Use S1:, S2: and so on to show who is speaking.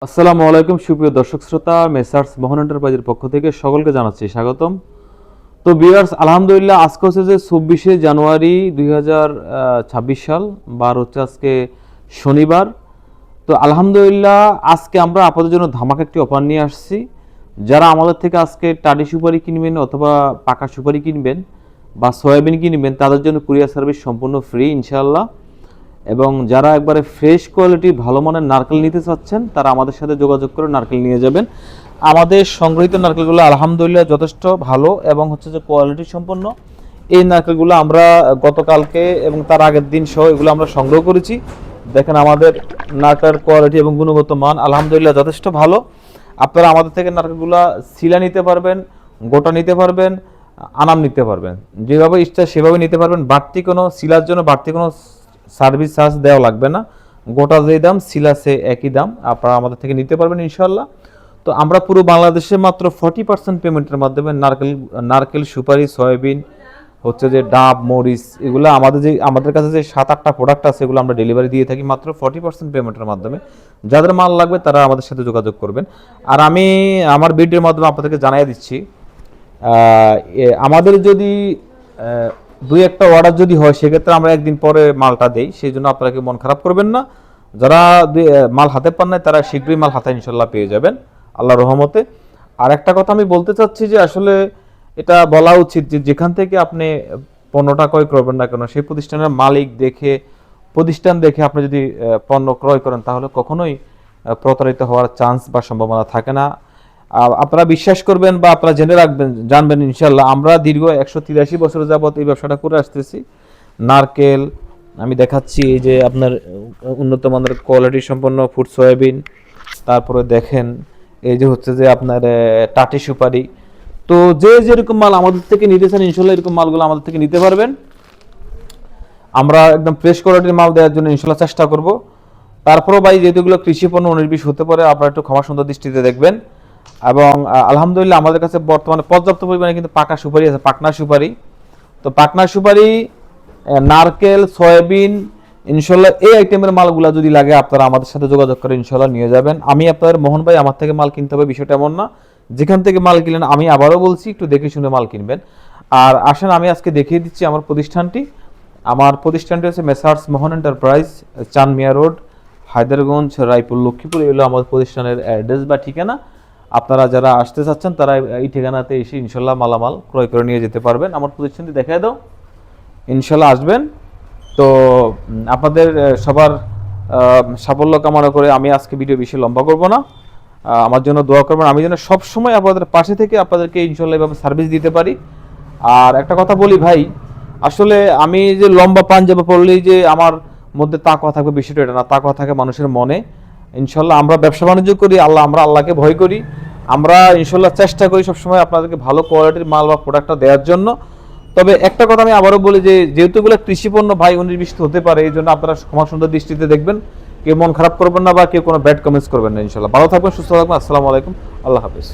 S1: আসসালামু আলাইকুম সুপ্রিয় দর্শক শ্রোতা, মেসার্স মোহন এন্টারপ্রাইজের পক্ষ থেকে সকলকে জানাচ্ছি স্বাগতম। তো ভিউয়ার্স, আলহামদুলিল্লাহ আজকে হচ্ছে যে 24শে জানুয়ারি 2026 সাল, বার হচ্ছে আজকে শনিবার। তো আলহামদুলিল্লাহ আজকে আমরা আপনাদের জন্য ধামাকা একটি অফার নিয়ে আসছি। যারা আমাদের থেকে আজকে টাটি সুপারি কিনবেন অথবা পাকা সুপারি কিনবেন বা সয়াবিন কিনবেন, তাদের জন্য কুরিয়ার সার্ভিস সম্পূর্ণ ফ্রি ইনশাআল্লাহ। এবং যারা একবারে ফ্রেশ কোয়ালিটি ভালো মানের নারকেল নিতে চাচ্ছেন, তারা আমাদের সাথে যোগাযোগ করে নারকেল নিয়ে যাবেন। আমাদের সংগৃহীত নারকেলগুলো আলহামদুলিল্লাহ যথেষ্ট ভালো এবং হচ্ছে যে কোয়ালিটি সম্পন্ন। এই নারকেলগুলো আমরা গতকালকে এবং তার আগের দিন সহ এগুলো আমরা সংগ্রহ করেছি। দেখেন আমাদের নারকেলের কোয়ালিটি এবং গুণগত মান আলহামদুলিল্লাহ যথেষ্ট ভালো। আপনারা আমাদের থেকে নারকেলগুলো শিলা নিতে পারবেন, গোটা নিতে পারবেন, আনাম নিতে পারবেন, যেভাবে ইচ্ছা সেভাবে নিতে পারবেন। বাড়তি কোনো শিলার জন্য বাড়তি কোনো সার্ভিস চার্জ দেওয়া লাগবে না। গোটা যেই দাম শিলা সে একই দাম, আপনারা আমাদের থেকে নিতে পারবেন ইনশাল্লাহ। তো আমরা পুরো বাংলাদেশে মাত্র 40% পেমেন্টের মাধ্যমে নারকেল সুপারি সয়াবিন হচ্ছে যে ডাব মরিচ এগুলো আমাদের কাছে যে 7-8টা প্রোডাক্ট আছে এগুলো আমরা ডেলিভারি দিয়ে থাকি মাত্র 40% পেমেন্টের মাধ্যমে। যাদের মাল লাগবে তারা আমাদের সাথে যোগাযোগ করবেন। আর আমি আমার ভিডিওর মাধ্যমে আপনাদেরকে জানিয়ে দিচ্ছি, আমাদের যদি দুই একটা অর্ডার যদি হয় সেক্ষেত্রে আমরা একদিন পরে মালটা দেই, সেই জন্য আপনারা কি মন খারাপ করবেন না। যারা মাল হাতে পান নাই তারা শীঘ্রই মাল হাতে ইনশাল্লাহ পেয়ে যাবেন আল্লাহর রহমতে। আর একটা কথা আমি বলতে চাচ্ছি যে আসলে এটা বলা উচিত যে যেখান থেকে আপনি পণ্যটা ক্রয় করবেন না কেন, সেই প্রতিষ্ঠানের মালিক দেখে প্রতিষ্ঠান দেখে আপনি যদি পণ্য ক্রয় করেন তাহলে কখনোই প্রতারিত হওয়ার চান্স বা সম্ভাবনা থাকে না। আপনারা বিশ্বাস করবেন বা আপনারা জেনে রাখবেন জানবেন ইনশাল্লাহ, আমরা দীর্ঘ 183 বছর যাবত এই ব্যবসাটা করে আসতেছি। নারকেল আমি দেখাচ্ছি, এই যে আপনার উন্নত মানের কোয়ালিটি সম্পন্ন ফুড সয়াবিন, তারপরে দেখেন এই যে হচ্ছে যে আপনার টাটি সুপারি। তো যে যেরকম মাল আমাদের থেকে নিতে চান ইনশাল্লাহ এরকম মালগুলো আমাদের থেকে নিতে পারবেন। আমরা একদম ফ্রেশ কোয়ালিটির মাল দেওয়ার জন্য ইনশাল্লাহ চেষ্টা করব। তারপরেও ভাই যেহেতু এগুলো কৃষি পণ্য 19-20 হতে পারে, আপনারা একটু ক্ষমা সুন্দর দৃষ্টিতে দেখবেন। এবং আলহামদুলিল্লাহ আমাদের কাছে বর্তমানে পর্যাপ্ত পরিমাণে কিন্তু পাকা সুপারি আছে, পাকনা সুপারি। তো পাকনা সুপারি, নারকেল, সয়াবিন ইনশাল্লাহ এই আইটেমের মালগুলো যদি লাগে আপনারা আমাদের সাথে যোগাযোগ করে ইনশাল্লাহ নিয়ে যাবেন। আমি আপনাদের মোহন ভাই আমার থেকে মাল কিনতে হবে বিষয়টা এমন না। যেখান থেকে মাল কিনলেন আমি আবারও বলছি একটু দেখে শুনে মাল কিনবেন। আর আসেন আমি আজকে দেখিয়ে দিচ্ছি আমার প্রতিষ্ঠানটি হচ্ছে মেসার্স মোহন এন্টারপ্রাইজ, চানমিয়া রোড, হায়দারগঞ্জ, রায়পুর, লক্ষ্মীপুর। এগুলো আমাদের প্রতিষ্ঠানের অ্যাড্রেস বা ঠিকানা। আপনারা যারা আসতে চাচ্ছেন তারা এই ঠিকানাতে এসে ইনশাল্লাহ মালামাল ক্রয় করে নিয়ে যেতে পারবেন। আমার প্রতিষ্ঠানটি দেখায় দাও, ইনশাল্লাহ আসবেন। তো আপনাদের সবার সাফল্য কামনা করে আমি আজকে ভিডিও বেশি লম্বা করব না। আমার জন্য দোয়া করবেন, আমি যেন সবসময় আপনাদের পাশে থেকে আপনাদেরকে ইনশাল্লাহ এভাবে সার্ভিস দিতে পারি। আর একটা কথা বলি ভাই, আসলে আমি যে লম্বা পাঞ্জাবি পরলেই যে আমার মধ্যে তাকওয়া থাকবে বিষয়টা এটা না। তাকওয়া থাকে মানুষের মনে। ইনশাল্লাহ আমরা ব্যবসা বাণিজ্য করি, আমরা আল্লাহকে ভয় করি। আমরা ইনশাল্লাহ চেষ্টা করি সবসময় আপনাদেরকে ভালো কোয়ালিটির মাল বা প্রোডাক্টটা দেওয়ার জন্য। তবে একটা কথা আমি আবারও বলি যে যেহেতু এগুলো কৃষিপণ্য ভাই 19-20 হতে পারে, এই জন্য আপনারা ক্ষমা সুন্দর দৃষ্টিতে দেখবেন। কেউ মন খারাপ করবেন না বা কেউ কোনো ব্যাড কমেন্টস করবেন না। ইনশাল্লাহ ভালো থাকবেন, সুস্থ থাকবেন। আসসালামু আলাইকুম, আল্লাহ হাফেজ।